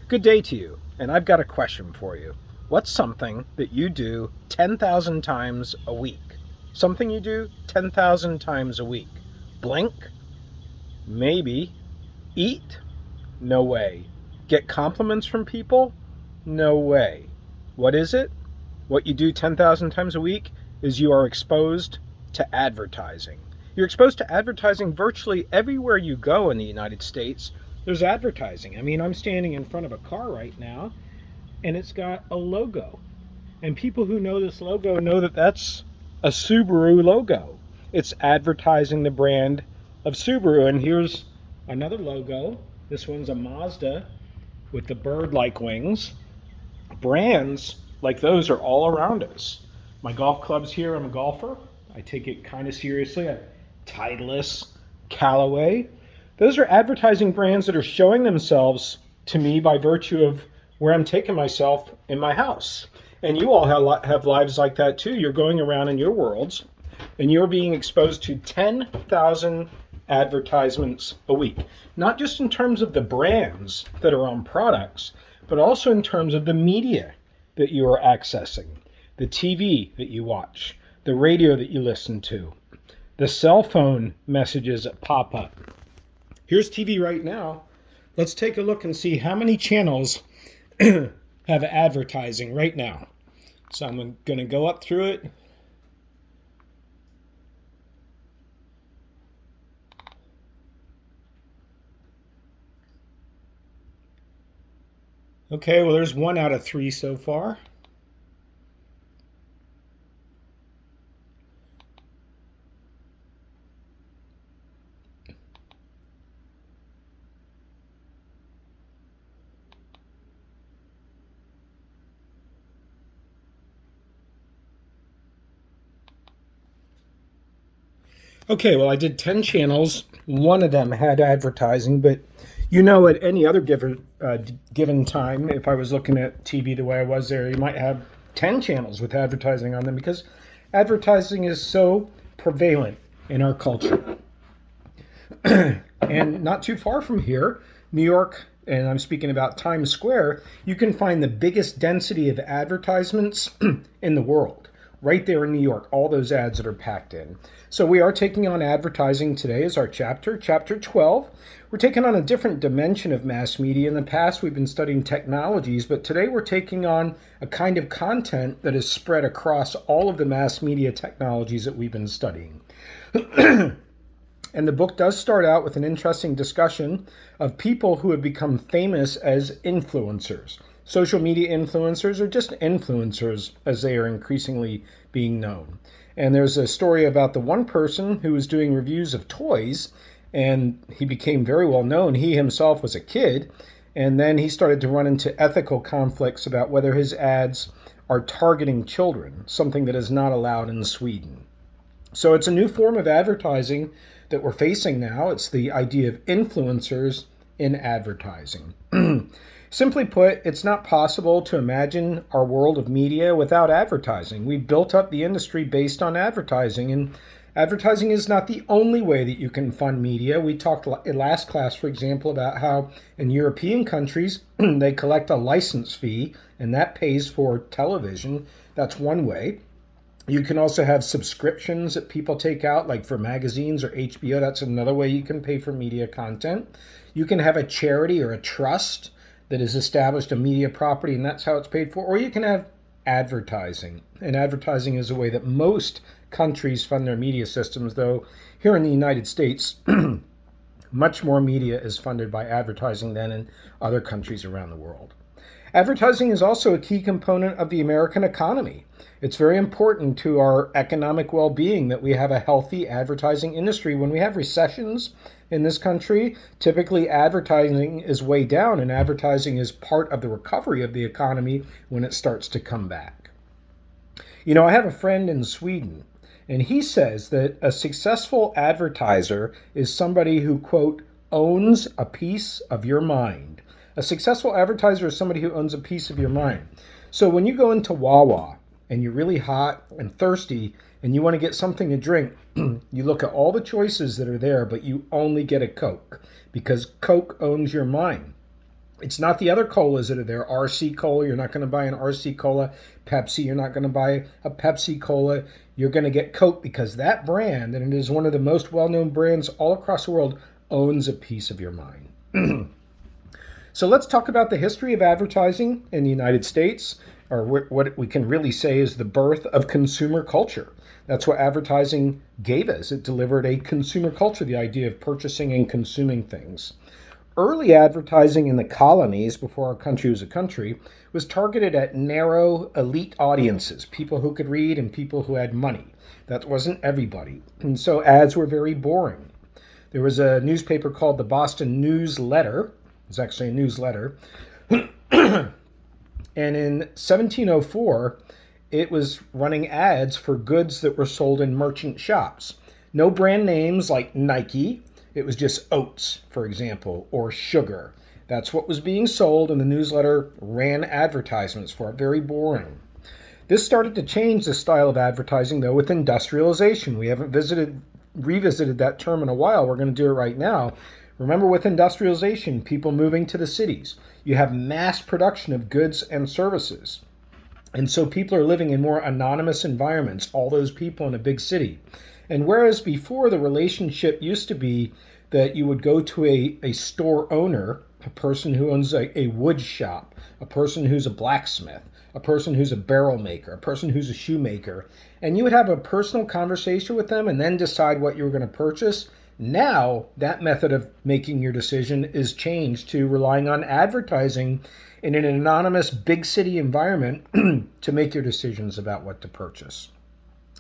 Good day to you, and I've got a question for you. What's something that you do 10,000 times a week? Something you do 10,000 times a week. Blink? Maybe. Eat? No way. Get compliments from people? No way. What is it? What you do 10,000 times a week is you are exposed to advertising. You're exposed to advertising virtually everywhere you go in the United States. There's advertising. I mean, I'm standing in front of a car right now, and it's got a logo. And people who know this logo know that that's a Subaru logo. It's advertising the brand of Subaru. And here's another logo. This one's a Mazda with the bird-like wings. Brands like those are all around us. My golf club's here. I'm a golfer. I take it kind of seriously. Titleist, Callaway. Those are advertising brands that are showing themselves to me by virtue of where I'm taking myself in my house. And you all have lives like that too. You're going around in your worlds and you're being exposed to 10,000 advertisements a week. Not just in terms of the brands that are on products, but also in terms of the media that you are accessing, the TV that you watch, the radio that you listen to, the cell phone messages that pop up. Here's TV right now. Let's take a look and see how many channels have advertising right now. So I'm going to go up through it. Okay, well, there's 1 out of 3 so far. Okay, well, I did 10 channels. 1 of them had advertising, but you know, at any other given time, if I was looking at TV the way I was there, you might have 10 channels with advertising on them because advertising is so prevalent in our culture. And not too far from here, New York, and I'm speaking about Times Square, you can find the biggest density of advertisements in the world. Right there in New York, all those ads that are packed in. So we are taking on advertising today as our chapter 12. We're taking on a different dimension of mass media. In the past, we've been studying technologies, but today we're taking on a kind of content that is spread across all of the mass media technologies that we've been studying. And the book does start out with an interesting discussion of people who have become famous as influencers. Social media influencers are just influencers as they are increasingly being known. And there's a story about the one person who was doing reviews of toys, and he became very well known. He himself was a kid, and then he started to run into ethical conflicts about whether his ads are targeting children, something that is not allowed in Sweden. So it's a new form of advertising that we're facing now. It's the idea of influencers in advertising. Simply put, it's not possible to imagine our world of media without advertising. We've built up the industry based on advertising, and advertising is not the only way that you can fund media. We talked in last class, for example, about how in European countries they collect a license fee, and that pays for television. That's one way. You can also have subscriptions that people take out, like for magazines or HBO. That's another way you can pay for media content. You can have a charity or a trust that has established a media property, and that's how it's paid for. Or you can have advertising. And advertising is a way that most countries fund their media systems, though here in the United States, much more media is funded by advertising than in other countries around the world. Advertising is also a key component of the American economy. It's very important to our economic well-being that we have a healthy advertising industry. When we have recessions in this country, typically advertising is way down, and advertising is part of the recovery of the economy when it starts to come back. You know, I have a friend in Sweden, and he says that a successful advertiser is somebody who, quote, owns a piece of your mind. A successful advertiser is somebody who owns a piece of your mind. So when you go into Wawa and you're really hot and thirsty and you want to get something to drink, you look at all the choices that are there, but you only get a Coke because Coke owns your mind. It's not the other colas that are there. RC Cola, you're not going to buy an RC Cola. Pepsi, you're not going to buy a Pepsi Cola. You're going to get Coke because that brand, and it is one of the most well-known brands all across the world, owns a piece of your mind. So let's talk about the history of advertising in the United States, or what we can really say is the birth of consumer culture. That's what advertising gave us. It delivered a consumer culture, the idea of purchasing and consuming things. Early advertising in the colonies, before our country was a country, was targeted at narrow elite audiences, people who could read and people who had money. That wasn't everybody. And so ads were very boring. There was a newspaper called the Boston Newsletter. It was actually a newsletter. And in 1704, it was running ads for goods that were sold in merchant shops. No brand names like Nike. It was just oats, for example, or sugar. That's what was being sold, and the newsletter ran advertisements for it. Very boring. This started to change the style of advertising, though, with industrialization. We haven't revisited that term in a while. We're going to do it right now. Remember, with industrialization, people moving to the cities, you have mass production of goods and services. And so people are living in more anonymous environments, all those people in a big city. And whereas before the relationship used to be that you would go to a store owner, a person who owns a wood shop, a person who's a blacksmith, a person who's a barrel maker, a person who's a shoemaker, and you would have a personal conversation with them and then decide what you were going to purchase. Now, that method of making your decision is changed to relying on advertising in an anonymous big city environment to make your decisions about what to purchase.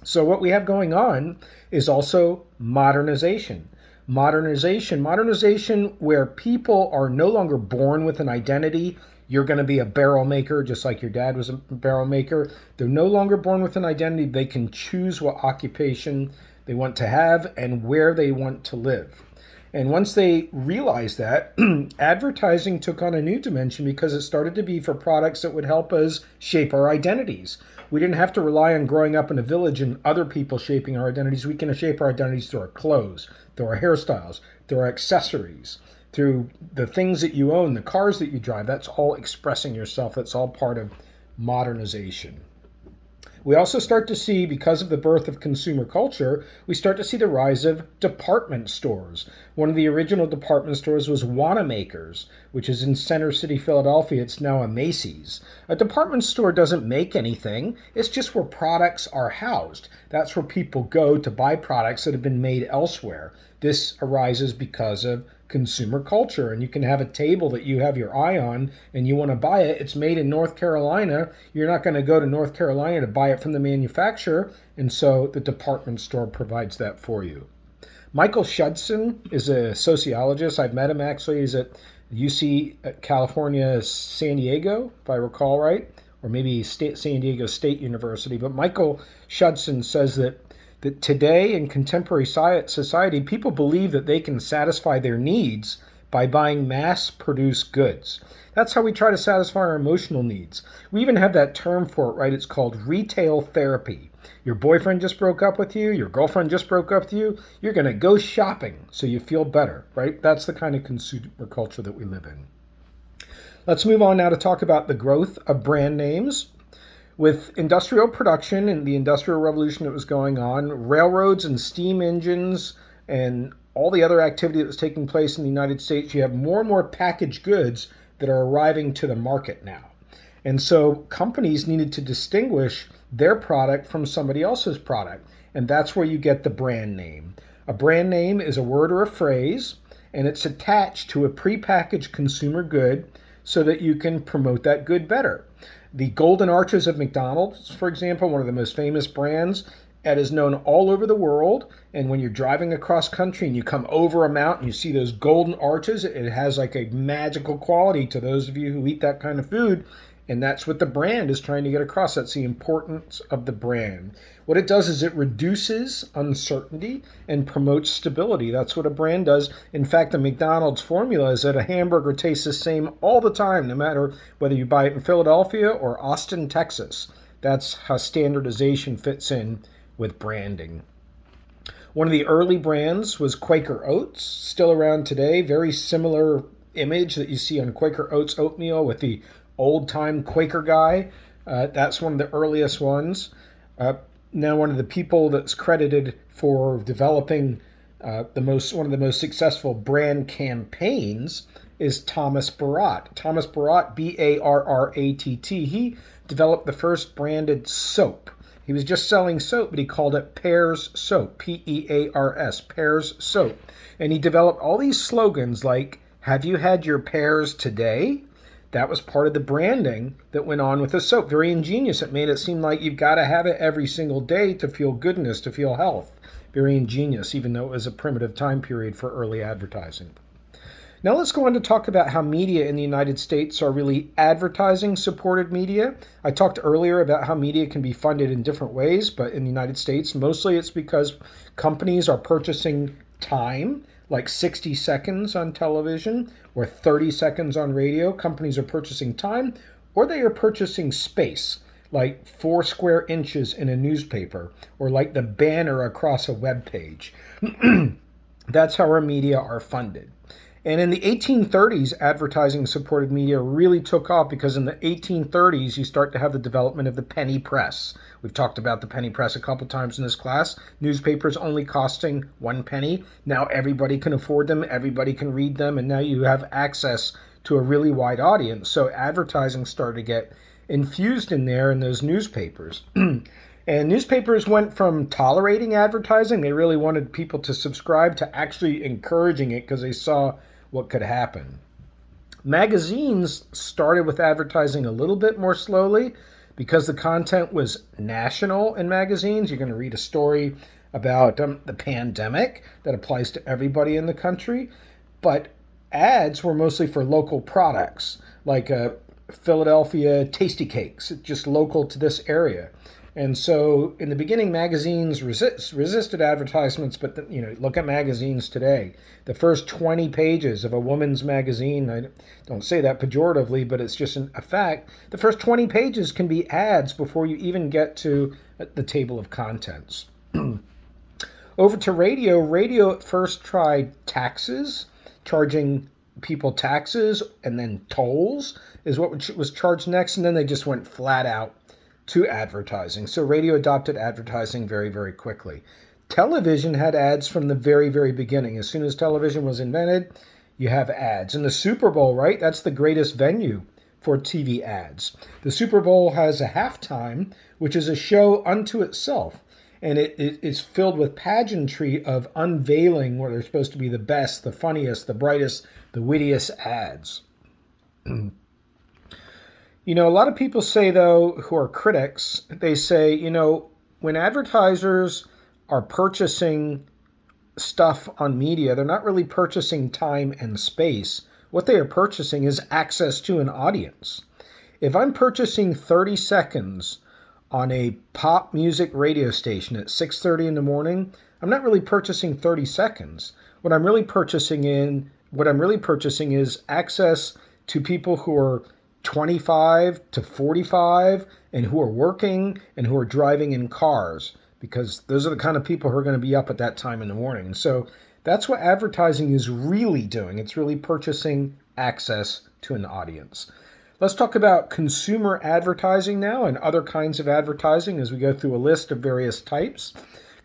So what we have going on is also modernization. Modernization where people are no longer born with an identity. You're going to be a barrel maker, just like your dad was a barrel maker. They're no longer born with an identity. They can choose what occupation they want to have and where they want to live. And once they realized that, advertising took on a new dimension because it started to be for products that would help us shape our identities. We didn't have to rely on growing up in a village and other people shaping our identities. We can shape our identities through our clothes, through our hairstyles, through our accessories, through the things that you own, the cars that you drive. That's all expressing yourself. That's all part of modernization. We also start to see, because of the birth of consumer culture, we start to see the rise of department stores. One of the original department stores was Wanamaker's, which is in Center City, Philadelphia. It's now a Macy's. A department store doesn't make anything. It's just where products are housed. That's where people go to buy products that have been made elsewhere. This arises because of consumer culture, and you can have a table that you have your eye on and you want to buy it. It's made in North Carolina. You're not going to go to North Carolina to buy it from the manufacturer, and so the department store provides that for you. Michael Shudson is a sociologist. I've met him actually. He's at UC California, San Diego, if I recall right, or maybe San Diego State University. But Michael Shudson says that today in contemporary society, people believe that they can satisfy their needs by buying mass-produced goods. That's how we try to satisfy our emotional needs. We even have that term for it, right? It's called retail therapy. Your boyfriend just broke up with you, your girlfriend just broke up with you, you're going to go shopping so you feel better, right? That's the kind of consumer culture that we live in. Let's move on now to talk about the growth of brand names. With industrial production and the Industrial Revolution that was going on, railroads and steam engines and all the other activity that was taking place in the United States, you have more and more packaged goods that are arriving to the market now. And so companies needed to distinguish their product from somebody else's product. And that's where you get the brand name. A brand name is a word or a phrase, and it's attached to a prepackaged consumer good so that you can promote that good better. The Golden Arches of McDonald's, for example, one of the most famous brands, it is known all over the world. And when you're driving across country and you come over a mountain, you see those golden arches. It has like a magical quality to those of you who eat that kind of food. And that's what the brand is trying to get across. That's the importance of the brand. What it does is it reduces uncertainty and promotes stability. That's what a brand does. In fact, the McDonald's formula is that a hamburger tastes the same all the time, no matter whether you buy it in Philadelphia or Austin, Texas. That's how standardization fits in with branding. One of the early brands was Quaker Oats, still around today, very similar image that you see on Quaker Oats oatmeal with the old-time Quaker guy. That's one of the earliest ones. Now, one of the people that's credited for developing one of the most successful brand campaigns is Thomas Barratt. Thomas Barratt, Barratt. He developed the first branded soap. He was just selling soap, but he called it Pears Soap, Pears, Pears Soap. And he developed all these slogans like, "Have you had your pears today?" That was part of the branding that went on with the soap. Very ingenious. It made it seem like you've got to have it every single day to feel goodness, to feel health. Very ingenious, even though it was a primitive time period for early advertising. Now let's go on to talk about how media in the United States are really advertising-supported media. I talked earlier about how media can be funded in different ways, but in the United States, mostly it's because companies are purchasing time, like 60 seconds on television or 30 seconds on radio. Companies are purchasing time, or they are purchasing space, like 4 square inches in a newspaper, or like the banner across a web page. That's how our media are funded. And in the 1830s, advertising-supported media really took off because in the 1830s, you start to have the development of the penny press. We've talked about the penny press a couple times in this class. Newspapers only costing 1 penny. Now everybody can afford them, everybody can read them, and now you have access to a really wide audience. So advertising started to get infused in there in those newspapers. And newspapers went from tolerating advertising, they really wanted people to subscribe, to actually encouraging it because they saw what could happen. Magazines started with advertising a little bit more slowly because the content was national in magazines. You're going to read a story about the pandemic that applies to everybody in the country, but ads were mostly for local products like Philadelphia Tasty Cakes, just local to this area. And so in the beginning, magazines resisted advertisements, but look at magazines today. The first 20 pages of a woman's magazine, I don't say that pejoratively, but it's just a fact, the first 20 pages can be ads before you even get to the table of contents. Over to radio. Radio at first tried taxes, charging people taxes, and then tolls is what was charged next, and then they just went flat out to advertising. So radio adopted advertising very, very quickly. Television had ads from the very, very beginning. As soon as television was invented, you have ads. And the Super Bowl, right? That's the greatest venue for TV ads. The Super Bowl has a halftime, which is a show unto itself. And it is filled with pageantry of unveiling what are supposed to be the best, the funniest, the brightest, the wittiest ads. A lot of people say, though, who are critics, they say, when advertisers are purchasing stuff on media, they're not really purchasing time and space. What they are purchasing is access to an audience. If I'm purchasing 30 seconds on a pop music radio station at 6:30 in the morning, I'm not really purchasing 30 seconds. What I'm really purchasing is access to people who are 25 to 45 and who are working and who are driving in cars, because those are the kind of people who are going to be up at that time in the morning. And so that's what advertising is really doing. It's really purchasing access to an audience. Let's talk about consumer advertising now and other kinds of advertising as we go through a list of various types.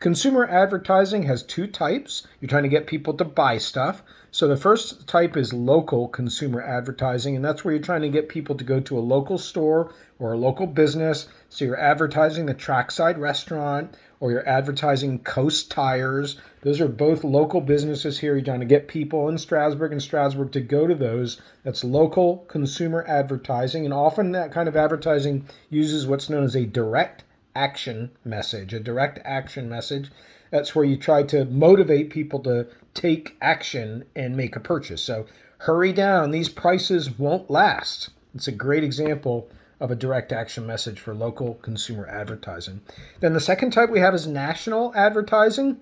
Consumer advertising has 2 types. You're trying to get people to buy stuff. So the first type is local consumer advertising, and that's where you're trying to get people to go to a local store or a local business. So you're advertising the Trackside Restaurant, or you're advertising Coast Tires. Those are both local businesses here. You're trying to get people in Strasburg to go to those. That's local consumer advertising, and often that kind of advertising uses what's known as a direct action message. That's where you try to motivate people to take action and make a purchase. So hurry down, these prices won't last. It's a great example of a direct action message for local consumer advertising. Then the second type we have is national advertising.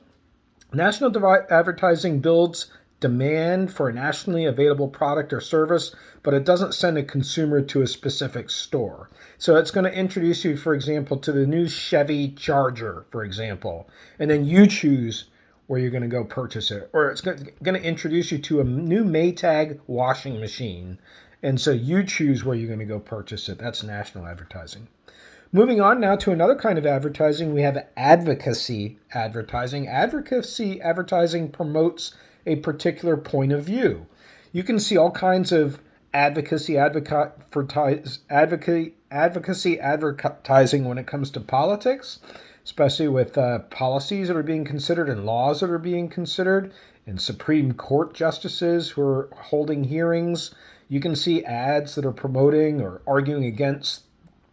National advertising builds demand for a nationally available product or service, but it doesn't send a consumer to a specific store. So it's going to introduce you, for example, to the new Chevy Charger, for example, and then you choose where you're going to go purchase it, or it's going to introduce you to a new Maytag washing machine. And so you choose where you're going to go purchase it. That's national advertising. Moving on now to another kind of advertising, we have advocacy advertising. Advocacy advertising promotes a particular point of view. You can see all kinds of advocacy advertising when it comes to politics, especially with policies that are being considered and laws that are being considered, and Supreme Court justices who are holding hearings. You can see ads that are promoting or arguing against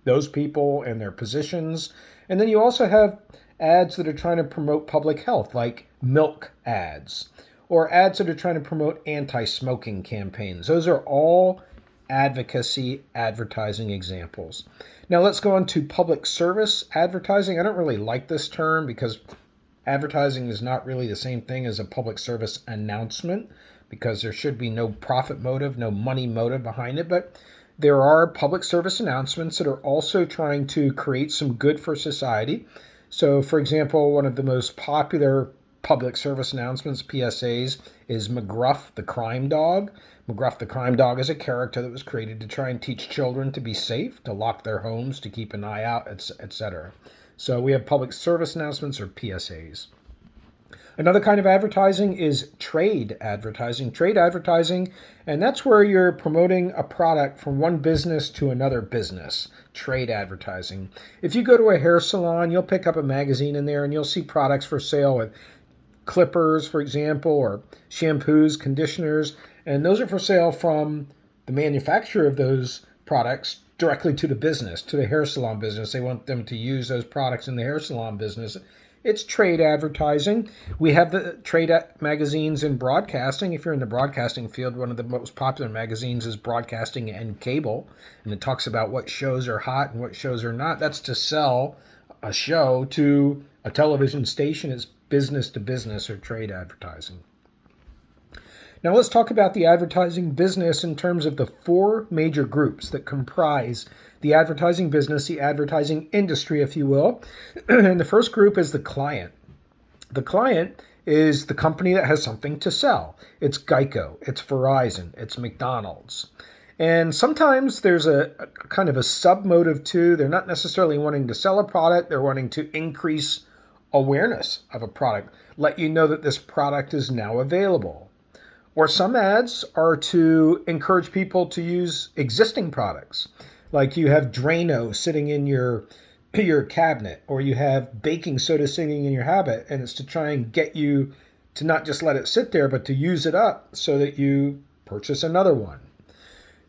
those people and their positions. And then you also have ads that are trying to promote public health, like milk ads, or ads that are trying to promote anti-smoking campaigns. Those are all advocacy advertising examples. Now let's go on to public service advertising. I don't really like this term because advertising is not really the same thing as a public service announcement, because there should be no profit motive, no money motive behind it. But there are public service announcements that are also trying to create some good for society. So, for example, one of the most popular public service announcements, PSAs, is McGruff the Crime Dog. McGruff the Crime Dog is a character that was created to try and teach children to be safe, to lock their homes, to keep an eye out, etc. So we have public service announcements, or PSAs. Another kind of advertising is trade advertising. Trade advertising, and that's where you're promoting a product from one business to another business. Trade advertising. If you go to a hair salon, you'll pick up a magazine in there and you'll see products for sale with clippers, for example, or shampoos, conditioners, and those are for sale from the manufacturer of those products directly to the business, to the hair salon business. They want them to use those products in the hair salon business. It's trade advertising. We have the trade magazines in broadcasting. If you're in the broadcasting field, one of the most popular magazines is Broadcasting and Cable, and it talks about what shows are hot and what shows are not. That's to sell a show to a television station. It's business to business, or trade advertising. Now let's talk about the advertising business in terms of the four major groups that comprise the advertising business, the advertising industry, if you will. And the first group is the client. The client is the company that has something to sell. It's Geico, it's Verizon, it's McDonald's. And sometimes there's a kind of a sub-motive too. They're not necessarily wanting to sell a product, they're wanting to increase awareness of a product, let you know that this product is now available. Or some ads are to encourage people to use existing products. Like you have Drano sitting in your cabinet, or you have baking soda sitting in your habit, and it's to try and get you to not just let it sit there, but to use it up so that you purchase another one.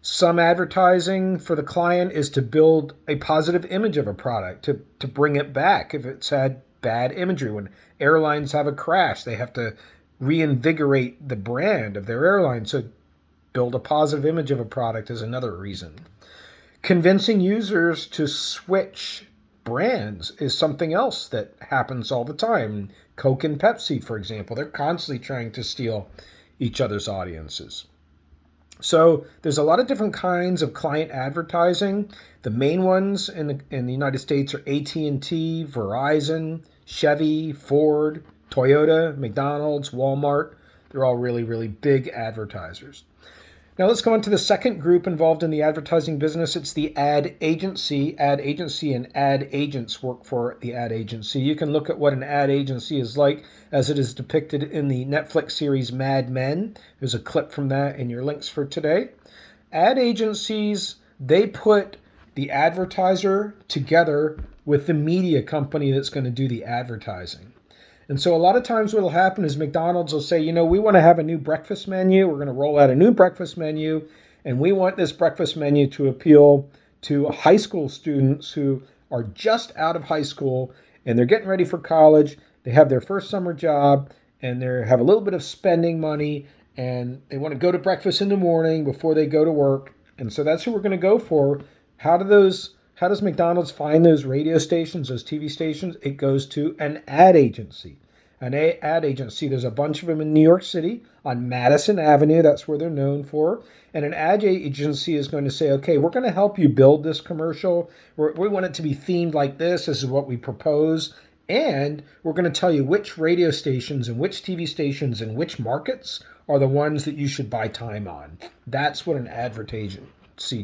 Some advertising for the client is to build a positive image of a product, to bring it back if it's had bad imagery. When airlines have a crash, they have to reinvigorate the brand of their airline. So build a positive image of a product is another reason. Convincing users to switch brands is something else that happens all the time. Coke and Pepsi, for example, they're constantly trying to steal each other's audiences. So there's a lot of different kinds of client advertising. The main ones in the United States are AT&T, Verizon, Chevy, Ford, Toyota, McDonald's, Walmart. They're all really, really big advertisers. Now let's go on to the second group involved in the advertising business. It's the ad agency. Ad agency and ad agents work for the ad agency. You can look at what an ad agency is like as it is depicted in the Netflix series Mad Men. There's a clip from that in your links for today. Ad agencies, they put the advertiser together with the media company that's going to do the advertising. And so a lot of times what will happen is McDonald's will say, we want to have a new breakfast menu. We're going to roll out a new breakfast menu. And we want this breakfast menu to appeal to high school students who are just out of high school and they're getting ready for college. They have their first summer job and they have a little bit of spending money and they want to go to breakfast in the morning before they go to work. And so that's who we're going to go for. How does McDonald's find those radio stations, those TV stations? It goes to an ad agency. An ad agency, there's a bunch of them in New York City on Madison Avenue. That's where they're known for. And an ad agency is going to say, okay, we're going to help you build this commercial. We want it to be themed like this. This is what we propose. And we're going to tell you which radio stations and which TV stations and which markets are the ones that you should buy time on. That's what an advertising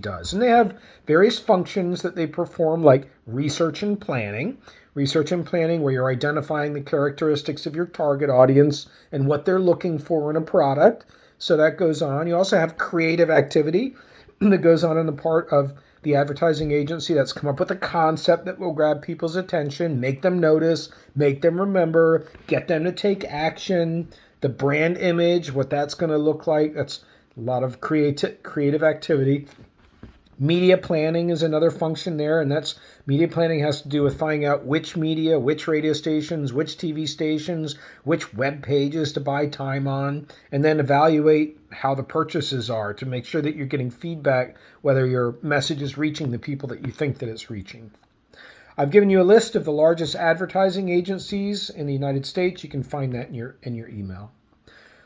does. And they have various functions that they perform, like research and planning. Research and planning, where you're identifying the characteristics of your target audience and what they're looking for in a product. So that goes on. You also have creative activity that goes on in the part of the advertising agency that's come up with a concept that will grab people's attention, make them notice, make them remember, get them to take action, the brand image, what that's going to look like. That's a lot of creative activity. Media planning is another function there, and that's media planning has to do with finding out which media, which radio stations, which TV stations, which web pages to buy time on, and then evaluate how the purchases are to make sure that you're getting feedback whether your message is reaching the people that you think that it's reaching. I've given you a list of the largest advertising agencies in the United States. You can find that in your email.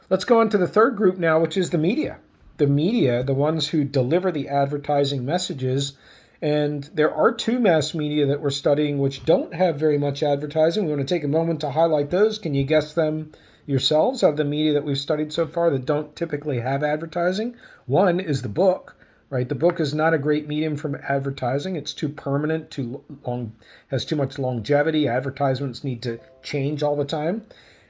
Let's go on to the third group now, which is the media. The media, the ones who deliver the advertising messages. And there are two mass media that we're studying which don't have very much advertising. We want to take a moment to highlight those. Can you guess them yourselves of the media that we've studied so far that don't typically have advertising? One is the book, right? The book is not a great medium for advertising. It's too permanent, too long, has too much longevity. Advertisements need to change all the time.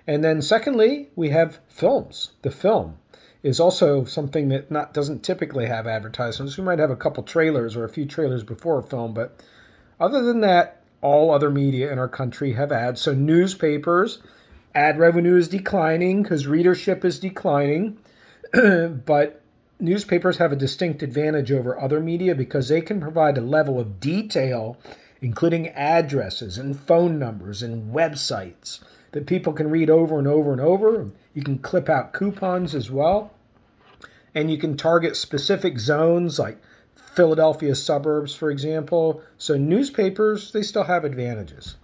And then secondly, we have films. The film is also something that doesn't typically have advertisements. We might have a couple trailers or a few trailers before a film, but other than that, all other media in our country have ads. So newspapers, ad revenue is declining because readership is declining, but newspapers have a distinct advantage over other media because they can provide a level of detail, including addresses and phone numbers and websites, that people can read over and over and over. You can clip out coupons as well. And you can target specific zones like Philadelphia suburbs, for example. So newspapers, they still have advantages.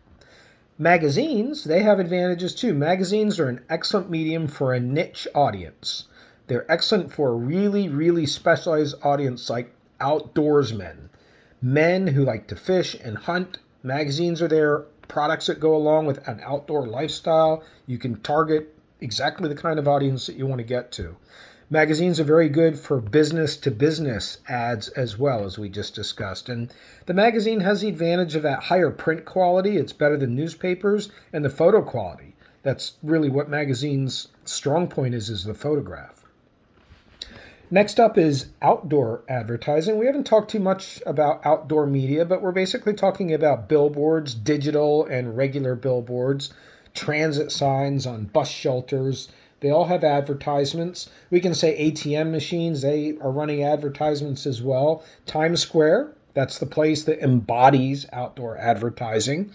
Magazines, they have advantages too. Magazines are an excellent medium for a niche audience. They're excellent for a really, really specialized audience like outdoorsmen, men who like to fish and hunt. Magazines are there. Products that go along with an outdoor lifestyle. You can target exactly the kind of audience that you want to get to. Magazines are very good for business-to-business ads as well, as we just discussed. And the magazine has the advantage of that higher print quality. It's better than newspapers, and the photo quality. That's really what magazines' strong point is the photograph. Next up is outdoor advertising. We haven't talked too much about outdoor media, but we're basically talking about billboards, digital and regular billboards, transit signs on bus shelters. They all have advertisements. We can say ATM machines, they are running advertisements as well. Times Square, that's the place that embodies outdoor advertising.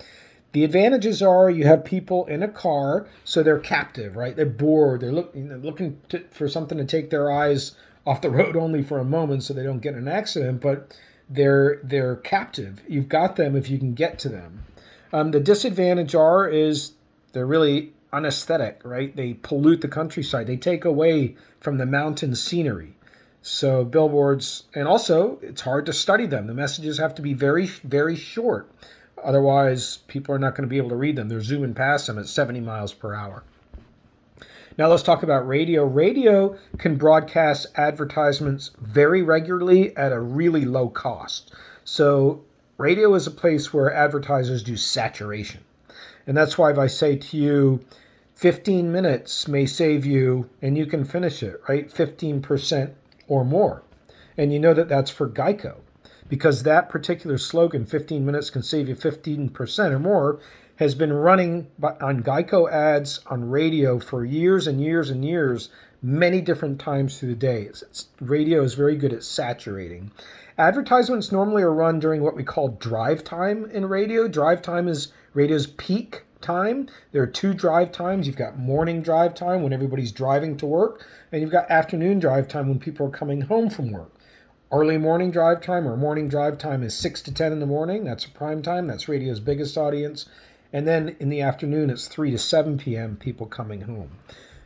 The advantages are you have people in a car, so they're captive, right? They're bored. They're looking for something to take their eyes off the road only for a moment so they don't get in an accident, but they're captive. You've got them if you can get to them. The disadvantage is they're really unaesthetic, right? They pollute the countryside. They take away from the mountain scenery. So billboards, and also it's hard to study them. The messages have to be very, very short. Otherwise, people are not going to be able to read them. They're zooming past them at 70 miles per hour. Now let's talk about radio. Radio can broadcast advertisements very regularly at a really low cost. So radio is a place where advertisers do saturation. And that's why if I say to you, 15 minutes may save you, and you can finish it, right? 15% or more. And you know that that's for Geico, because that particular slogan, 15 minutes can save you 15% or more, has been running on Geico ads on radio for years and years and years, many different times through the day. Radio is very good at saturating. Advertisements normally are run during what we call drive time in radio. Drive time is radio's peak time. There are two drive times. You've got morning drive time when everybody's driving to work, and you've got afternoon drive time when people are coming home from work. Early morning drive time or morning drive time is 6 to 10 in the morning. That's a prime time. That's radio's biggest audience. And then in the afternoon, it's 3 to 7 p.m., people coming home.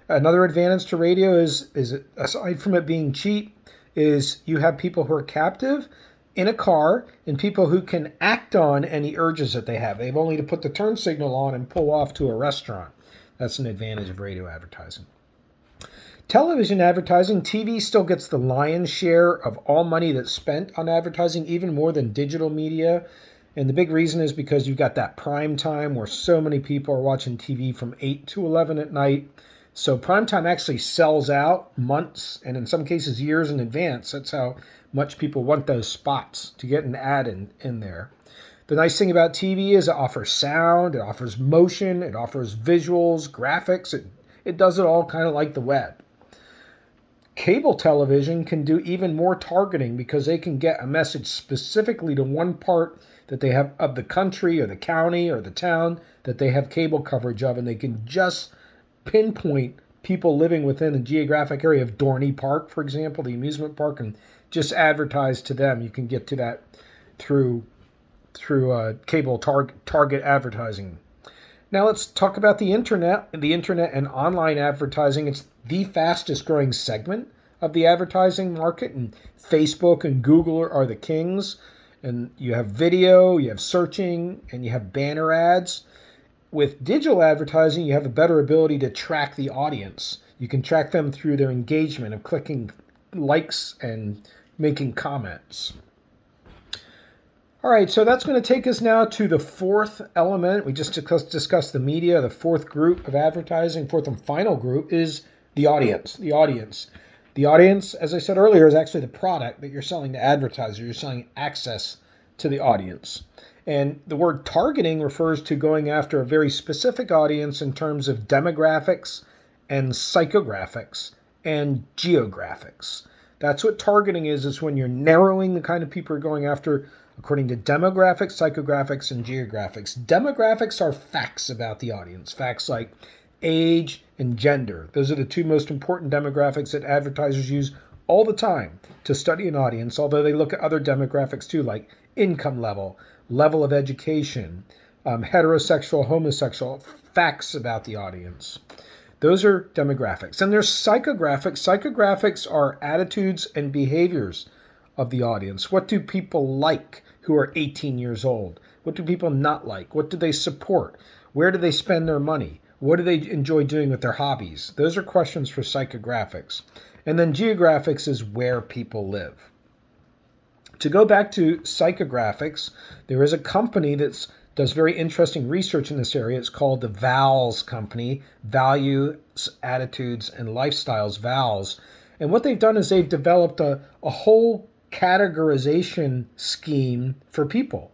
Another advantage to radio is aside from it being cheap, is you have people who are captive. in a car, and people who can act on any urges that they have. They have only to put the turn signal on and pull off to a restaurant. That's an advantage of radio advertising. Television advertising, TV still gets the lion's share of all money that's spent on advertising, even more than digital media. And the big reason is because you've got that prime time where so many people are watching TV from 8 to 11 at night. So prime time actually sells out months and in some cases years in advance. That's how much people want those spots to get an ad in there. The nice thing about TV is it offers sound, it offers motion, it offers visuals, graphics. It does it all kind of like the web. Cable television can do even more targeting because they can get a message specifically to one part that they have of the country or the county or the town that they have cable coverage of, and they can just pinpoint people living within a geographic area of Dorney Park, for example, the amusement park, and just advertise to them. You can get to that through cable target advertising. Now let's talk about the internet and online advertising. It's the fastest growing segment of the advertising market, and Facebook and Google are the kings. And you have video, you have searching, and you have banner ads. With digital advertising, you have a better ability to track the audience. You can track them through their engagement of clicking likes and making comments. All right, so that's going to take us now to the fourth element. We just discussed the media. The fourth group of advertising, fourth and final group, is the audience. The audience, as I said earlier, is actually the product that you're selling to advertisers. You're selling access to the audience. And the word targeting refers to going after a very specific audience in terms of demographics and psychographics and geographics. That's what targeting is when you're narrowing the kind of people you're going after according to demographics, psychographics, and geographics. Demographics are facts about the audience, facts like age and gender. Those are the two most important demographics that advertisers use all the time to study an audience, although they look at other demographics too, like income level, level of education, heterosexual, homosexual, facts about the audience. Those are demographics. And there's psychographics. Psychographics are attitudes and behaviors of the audience. What do people like who are 18 years old? What do people not like? What do they support? Where do they spend their money? What do they enjoy doing with their hobbies? Those are questions for psychographics. And then geographics is where people live. To go back to psychographics, there is a company that does very interesting research in this area. It's called the VALS company, Values, Attitudes, and Lifestyles, VALS. And what they've done is they've developed a whole categorization scheme for people.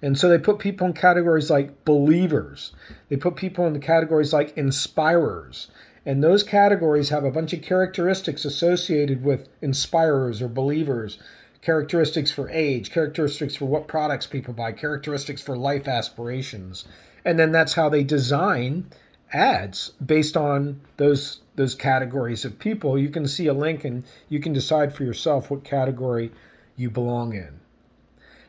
And so they put people in categories like believers. They put people in the categories like inspirers. And those categories have a bunch of characteristics associated with inspirers or believers, characteristics for age, characteristics for what products people buy, characteristics for life aspirations. And then that's how they design ads based on those categories of people. You can see a link and you can decide for yourself what category you belong in.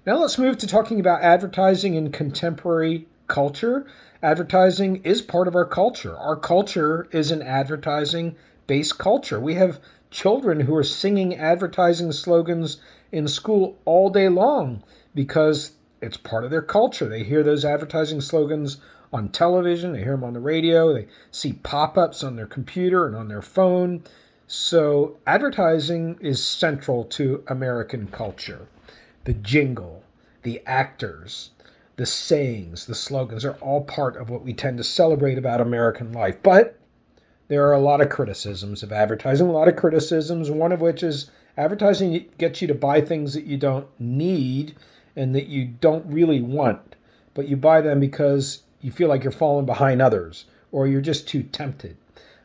Now let's move to talking about advertising in contemporary culture. Advertising is part of our culture. Our culture is an advertising-based culture. We have children who are singing advertising slogans in school all day long because it's part of their culture. They hear those advertising slogans on television, they hear them on the radio, they see pop-ups on their computer and on their phone. So advertising is central to American culture. The jingle, the actors, the sayings, the slogans are all part of what we tend to celebrate about American life. But there are a lot of criticisms of advertising, a lot of criticisms, one of which is advertising gets you to buy things that you don't need and that you don't really want, but you buy them because you feel like you're falling behind others or you're just too tempted.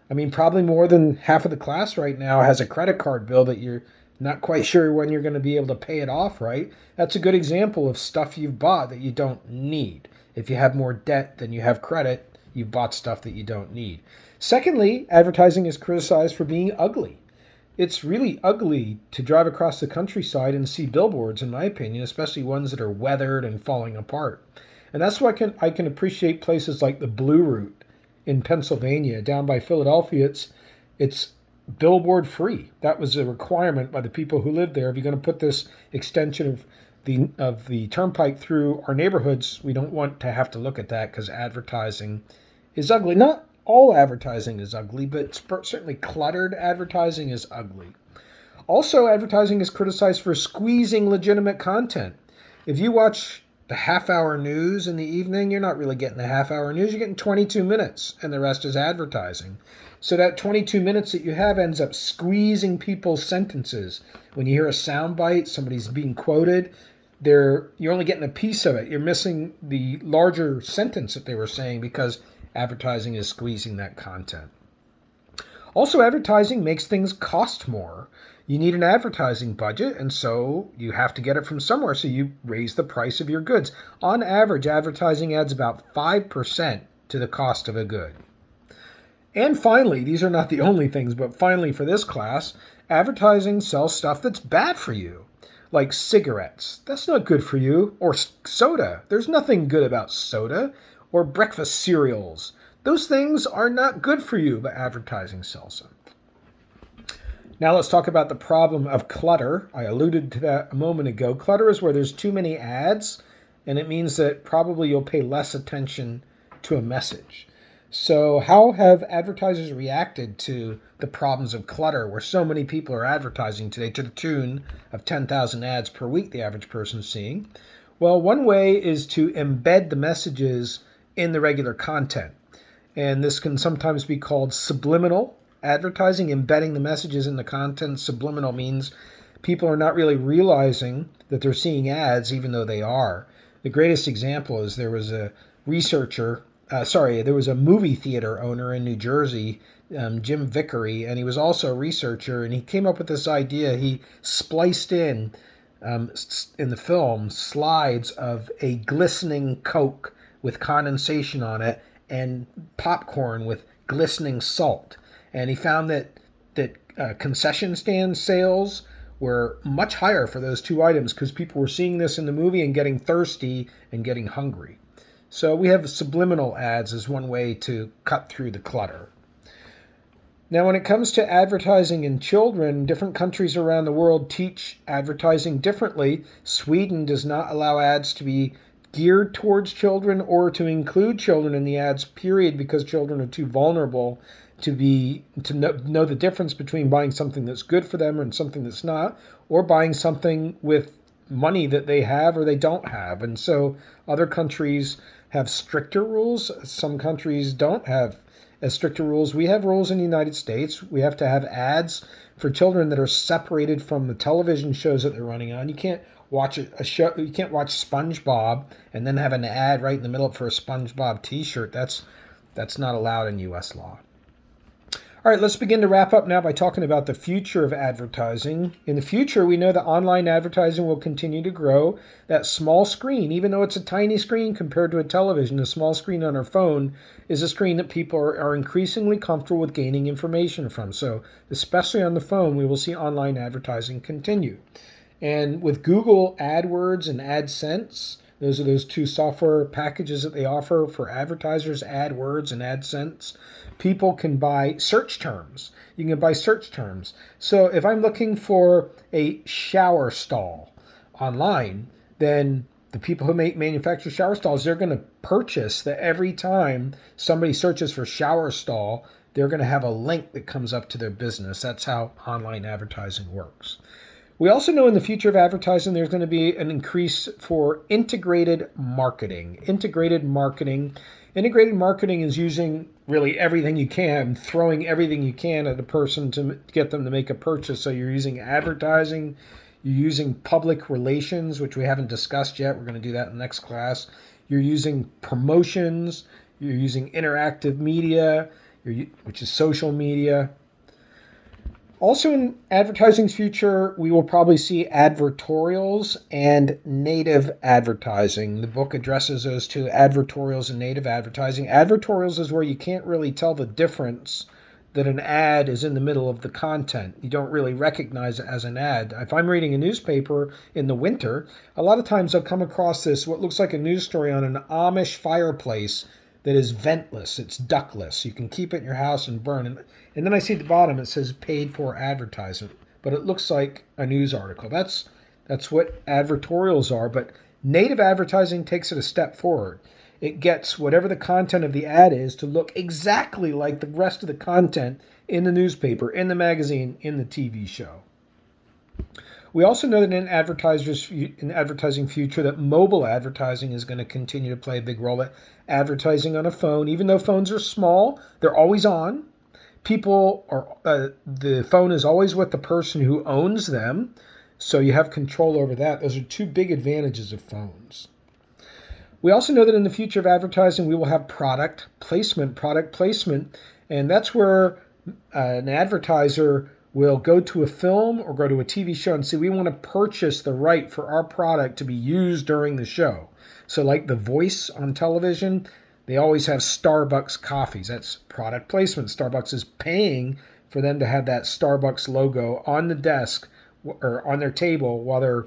I mean, probably more than half of the class right now has a credit card bill that you're not quite sure when you're going to be able to pay it off, right? That's a good example of stuff you've bought that you don't need. If you have more debt than you have credit, you've bought stuff that you don't need. Secondly, advertising is criticized for being ugly. It's really ugly to drive across the countryside and see billboards, in my opinion, especially ones that are weathered and falling apart. And that's why I can appreciate places like the Blue Route in Pennsylvania, down by Philadelphia. It's billboard free. That was a requirement by the people who lived there. If you're going to put this extension the turnpike through our neighborhoods, we don't want to have to look at that because advertising is ugly. Not all advertising is ugly, but certainly cluttered advertising is ugly. Also, advertising is criticized for squeezing legitimate content. If you watch the half-hour news in the evening, you're not really getting the half-hour news. You're getting 22 minutes, and the rest is advertising. So that 22 minutes that you have ends up squeezing people's sentences. When you hear a soundbite, somebody's being quoted, you're only getting a piece of it. You're missing the larger sentence that they were saying because advertising is squeezing that content. Also, advertising makes things cost more. You need an advertising budget, and so you have to get it from somewhere, so you raise the price of your goods. On average, advertising adds about 5% to the cost of a good. And finally, these are not the only things, but finally for this class, advertising sells stuff that's bad for you, like cigarettes. That's not good for you. Or soda. There's nothing good about soda. Or breakfast cereals. Those things are not good for you, but advertising sells them. Now let's talk about the problem of clutter. I alluded to that a moment ago. Clutter is where there's too many ads, and it means that probably you'll pay less attention to a message. So how have advertisers reacted to the problems of clutter, where so many people are advertising today to the tune of 10,000 ads per week the average person's seeing? Well, one way is to embed the messages in the regular content. And this can sometimes be called subliminal advertising, embedding the messages in the content. Subliminal means people are not really realizing that they're seeing ads, even though they are. The greatest example is there was a movie theater owner in New Jersey, Jim Vickery, and he was also a researcher, and he came up with this idea. He spliced in the film slides of a glistening Coke with condensation on it and popcorn with glistening salt. And he found that concession stand sales were much higher for those two items because people were seeing this in the movie and getting thirsty and getting hungry. So we have subliminal ads as one way to cut through the clutter. Now, when it comes to advertising in children, different countries around the world teach advertising differently. Sweden does not allow ads to be geared towards children or to include children in the ads, period, because children are too vulnerable to know the difference between buying something that's good for them and something that's not, or buying something with money that they have or they don't have. And so other countries have stricter rules. Some countries don't have as stricter rules. We have rules in the United States. We have to have ads for children that are separated from the television shows that they're running on. You can't watch a show. You can't watch SpongeBob and then have an ad right in the middle for a SpongeBob T-shirt. That's not allowed in U.S. law. All right, let's begin to wrap up now by talking about the future of advertising. In the future, we know that online advertising will continue to grow. That small screen, even though it's a tiny screen compared to a television, a small screen on our phone is a screen that people are increasingly comfortable with gaining information from. So especially on the phone, we will see online advertising continue. And with Google AdWords and AdSense, those are those two software packages that they offer for advertisers, AdWords and AdSense. People can buy search terms. You can buy search terms. So if I'm looking for a shower stall online, then the people who manufacture shower stalls, they're going to purchase that every time somebody searches for shower stall, they're going to have a link that comes up to their business. That's how online advertising works. We also know in the future of advertising, there's going to be an increase for integrated marketing. Integrated marketing is using really everything you can, throwing everything you can at a person to get them to make a purchase. So you're using advertising, you're using public relations, which we haven't discussed yet. We're going to do that in the next class. You're using promotions, you're using interactive media, which is social media. Also in advertising's future, we will probably see advertorials and native advertising. The book addresses those two, advertorials and native advertising. Advertorials is where you can't really tell the difference that an ad is in the middle of the content. You don't really recognize it as an ad. If I'm reading a newspaper in the winter, a lot of times I'll come across what looks like a news story on an Amish fireplace that is ventless, it's ductless. You can keep it in your house and burn it. And then I see at the bottom it says paid for advertisement, but it looks like a news article. That's That's what advertorials are, but native advertising takes it a step forward. It gets whatever the content of the ad is to look exactly like the rest of the content in the newspaper, in the magazine, in the TV show. We also know that in advertising future that mobile advertising is going to continue to play a big role. That advertising on a phone, even though phones are small, they're always on. The phone is always with the person who owns them, so you have control over that. Those are two big advantages of phones. We also know that in the future of advertising, we will have product placement, and that's where an advertiser will go to a film or go to a TV show and say, we want to purchase the right for our product to be used during the show. So like The Voice on television, they always have Starbucks coffees. That's product placement. Starbucks is paying for them to have that Starbucks logo on the desk or on their table while they're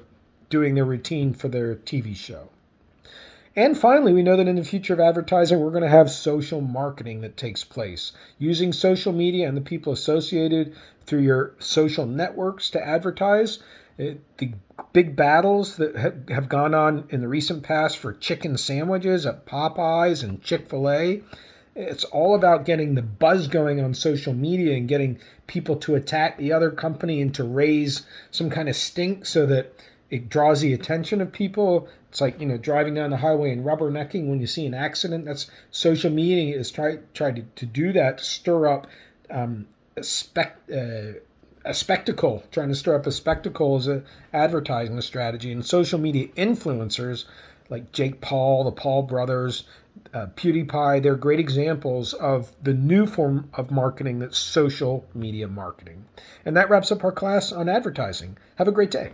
doing their routine for their TV show. And finally, we know that in the future of advertising, we're going to have social marketing that takes place. Using social media and the people associated through your social networks to advertise. The big battles that have gone on in the recent past for chicken sandwiches at Popeyes and Chick-fil-A. It's all about getting the buzz going on social media and getting people to attack the other company and to raise some kind of stink so that it draws the attention of people. It's like, driving down the highway and rubbernecking when you see an accident. That's social media is tried to do that, to stir up a spectacle, trying to stir up a spectacle as an advertising strategy. And social media influencers like Jake Paul, the Paul brothers, PewDiePie, they're great examples of the new form of marketing that's social media marketing. And that wraps up our class on advertising. Have a great day.